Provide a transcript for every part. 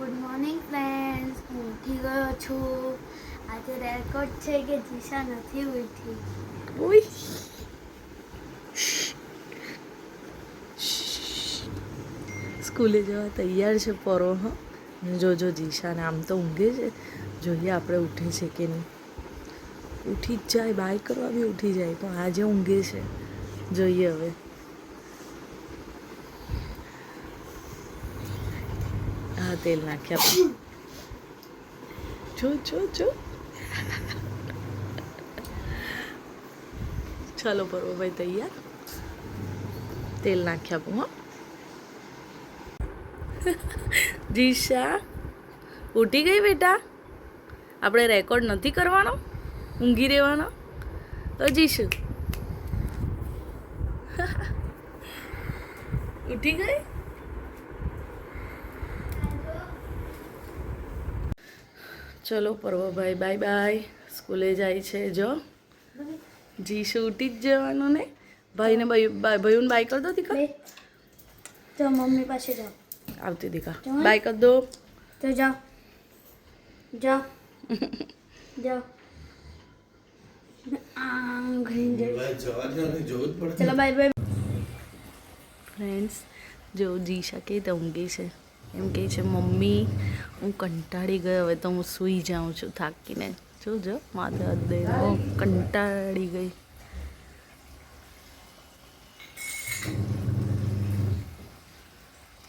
Good morning friends, હું ઉઠી ગયો છું. આજે રેકોર્ડ છે કે જીશા નથી ઉઠી. ઓય સ્કૂલે જવા તૈયાર છે પરો. હા જોજો જીશાને આમ તો ઊંઘે છે, જોઈએ આપણે ઉઠે છે કે નહીં. ઉઠી જ જાય, બાય કરવા બી ઉઠી જાય, પણ આજે ઊંઘે છે. જોઈએ હવે. હા તેલ નાખ્યા. જો જો જો ચાલો પર્વભાઈ તૈયાર. તેલ નાખ્યા આપું. હા જીશા ઉઠી ગઈ બેટા? આપણે રેકોર્ડ નથી કરવાનો, ઊંઘી રહેવાનો. તો જીશુ ઉઠી ગઈ? ચલો પર્વભાઈ બાય બાય, સ્કૂલે જાય છે. જો જીશુ ઉઠી જ જવાનું ને. ભાઈને ભાઈઓને બાય કરી દો દીકા. તો મમ્મી પાસે જાઓ. આવતી દીકા બાય કરી દો. તો જાઓ જાઓ જાઓ. ચલો બાય બાય. ફ્રેન્ડ્સ જો જીશા કે તો ઊંઘી છે. એમ કહે છે મમ્મી હું કંટાળી ગયો, હવે તો હું સૂઈ જાઉં છું થાકીને. જો માથે હાથ દઈને કંટાળી ગઈ.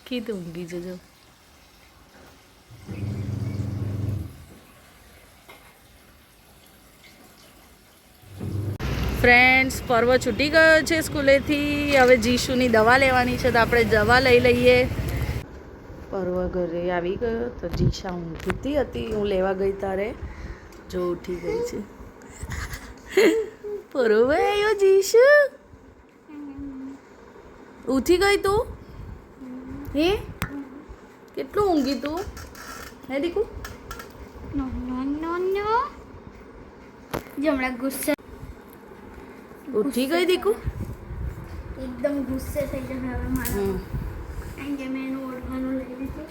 કીધું ઊંઘી જજો. ફ્રેન્ડ્સ પર્વ છૂટી ગયો છે સ્કૂલેથી. હવે જીશુની દવા લેવાની છે, તો આપણે દવા લઈ લઈએ. પર્વ ઘરે આવી ગયો તો જીશા ઊંઘતી હતી. હું લેવા ગઈ તારે જો ઉઠી ગઈ છે. પર્વ આવ્યો. જીશુ ઉઠી ગઈ તું? હે કેટલું ઊંઘી તું? હે દીકુ? નો નો નો નો. જમણા ગુસ્સે ઉઠી ગઈ દીકુ? એકદમ ગુસ્સે થઈ જશે હવે મારા. કારણ કે મેં એનું ઓળખાનું લઈ લીધું.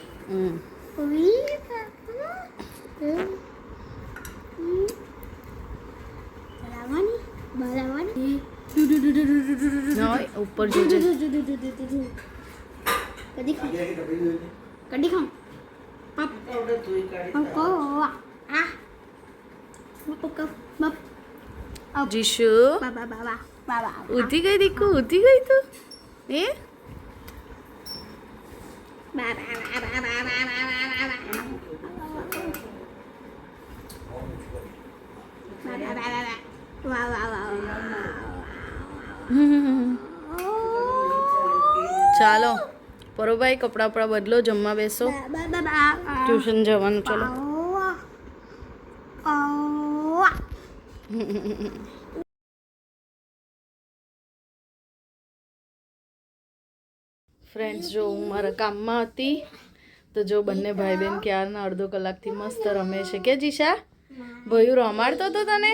ઉઈ બાપા. બરાબર ઉપર જોજે. કદી ખાઉં પપ આ જીશુ બાબા બાબા બાબા. ઉઠી ગઈ દીકુ? ઉઠી ગઈ તું? હે ચાલો પરોભાઈ કપડાં બપડા બદલો, જમવા બેસો, ટ્યુશન જવાનું. ચલો ફ્રેન્ડ્સ જો હું મારા કામમાં હતી તો જો બંને ભાઈ બહેન ક્યારના અડધો કલાકથી મસ્ત રમે છે. કે જીશા ભયું રમાડતો હતો તને?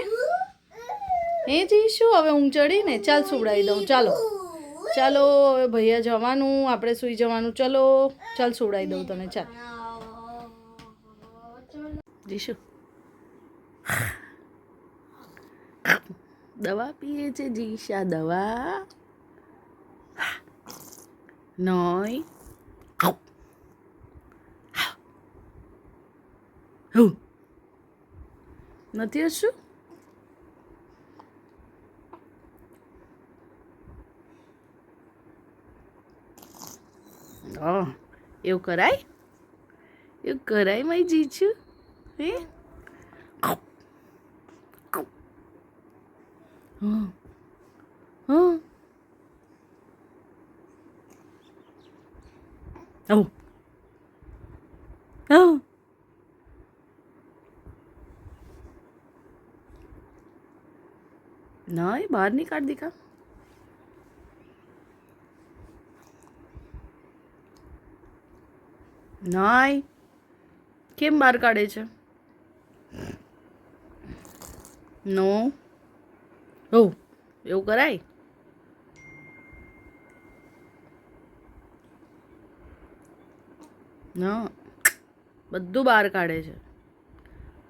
હે જીશુ હવે ઊંઘ ચડી ને? ચાલ સુવડાવી દઉં. ચાલો ચાલો હવે ભૈયા જવાનું, આપણે સૂઈ જવાનું. ચલો ચાલ સુવડાવી દઉં તને. ચાલ જીશુ દવા પીએ છે જીશા. દવા નોય નથી હશું? એવું કરાય? એવું કરાય મારી જીજુ? હે હા હા Oh. Oh. નહીં બહાર નહીં કાઢ દીકા. નહીં કેમ બહાર કાઢે છે? નો એવું કરાય? ના બધું બહાર કાઢે છે.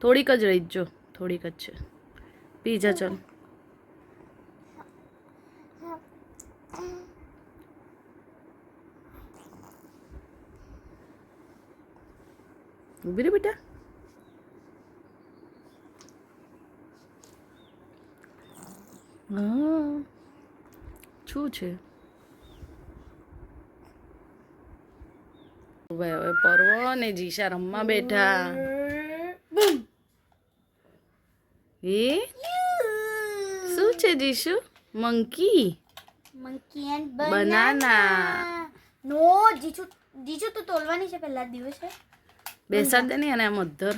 થોડીક જ રહી જો, થોડીક જ છે. પી જા ચાલ. ઊભી રે બેટા. હા શું છે? હવે પર્વ ને જીશા રમવા બેઠા. એ શું છે જીશુ? Monkey and banana. નો જીજુ તો તોલવાની છે પહેલા દિવસે. બેસાડ દે ને અને આમ અધર.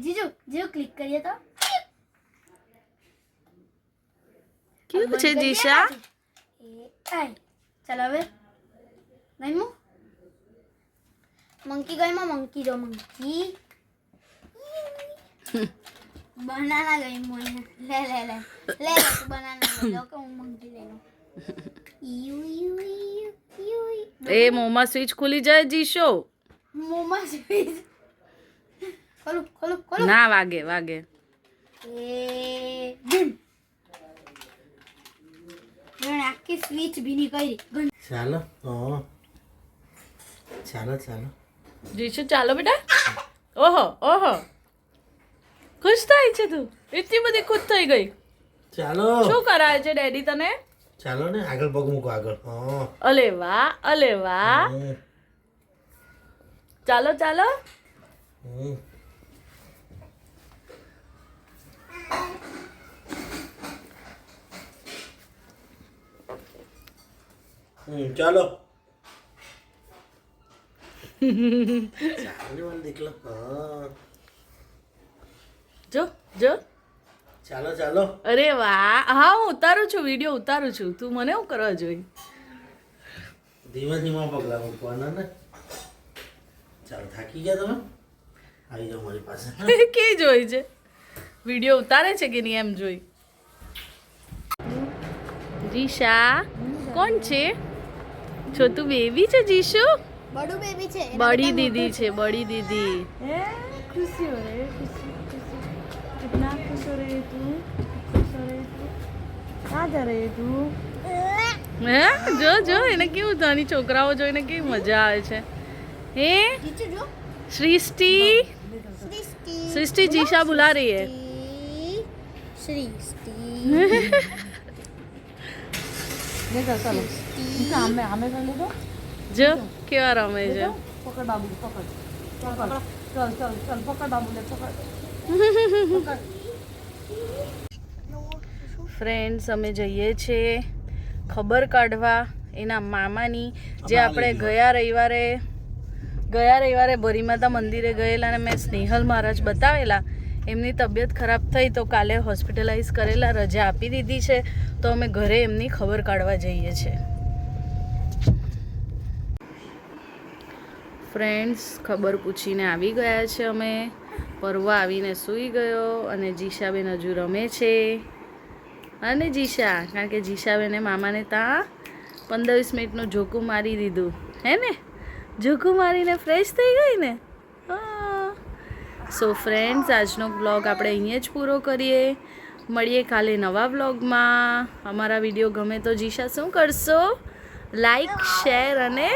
જીજુ ક્લિક કરીએ તો કેવું છે જીશા? ચાલ હવે ગઈમું મંકી ગઈમાં મંકી જો મંકી બનાના ગઈમું લે લે લે લે તું બનાના લઈ લો કે હું મંકી લઈ લઉં. એ મોમાં સ્વિચ ખુલી જાય જીશો. મોમાં સ્વિચ ખોલું ખોલું ખોલું. ના વાગે વાગે. એ બૂમ મેં આખી સ્વિચ ભીની કરી. ચાલો ચાલો ચાલો જીશુ ચાલો બેટા. ઓહો ઓહો ખુશ થાય છે તું? એટલી બધી ખુશ થઈ ગઈ. ચાલો શું કરાય છે ડેડી તને? ચાલો ને આગળ પગ મૂકો આગળ. અલે વાહ અલે વાહ. ચાલો ચાલો. ચાલો ચાલો દીકલો. જો જો. ચાલો ચાલો અરે વાહ. હા હું ઉતારું છું, વિડીયો ઉતારું છું. તું મને એવું કરવા જોઈ. ધીમા ધીમા પગલા મૂકવાના ને. ચાલો થાકી ગયા તમે? આવી જાઓ મારી પાસે. કે જોઈ છે વિડીયો ઉતારે છે કે નહીં એમ જોઈ. જીશા કોણ છે? છોટુ બેબી છે જીશુ? બડું બેબી છે. बड़ी दीदी છે બડી દીદી. ખુશી હો રે ખુશી कितना खुश हो रही तू? खुश हो रही तू? कहाँ जा रही तू? હે જો જો એને કેવું નાની છોકરાઓ જોઈને કેવી મજા આવે છે. હે જીજુ જો सृष्टि सृष्टि जीशा बुला रही है. सृष्टि જો કેવા રમે છે. ફ્રેન્ડ્સ અમે જઈએ છીએ ખબર કાઢવા એના મામાની, જે આપણે ગયા રવિવારે ભરીમાતા મંદિરે ગયેલા અને મેં સ્નેહલ મહારાજ બતાવેલા. એમની તબિયત ખરાબ થઈ તો કાલે હોસ્પિટલાઇઝ કરેલા, રજા આપી દીધી છે. તો અમે ઘરે એમની ખબર કાઢવા જઈએ છીએ. ફ્રેન્ડ્સ ખબર પૂછીને આવી ગયા છે અમે. પરવા આવીને સૂઈ ગયો અને જીશાબેન હજુ રમે છે. અને જીશા, કારણ કે જીશાબેને મામાને ત્યાં 15-20 મિનિટનું ઝોકું મારી દીધું હે ને. ઝોકું મારીને ફ્રેશ થઈ ગઈ ને. સો ફ્રેન્ડ્સ આજનો વ્લોગ આપણે અહીંયા જ પૂરો કરીએ. મળીએ કાલે નવા વ્લોગમાં. અમારા વિડીયો ગમે તો જીશા શું કરશો? લાઈક શેર અને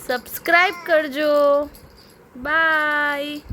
સબસ્ક્રાઈબ કરજો. બાય.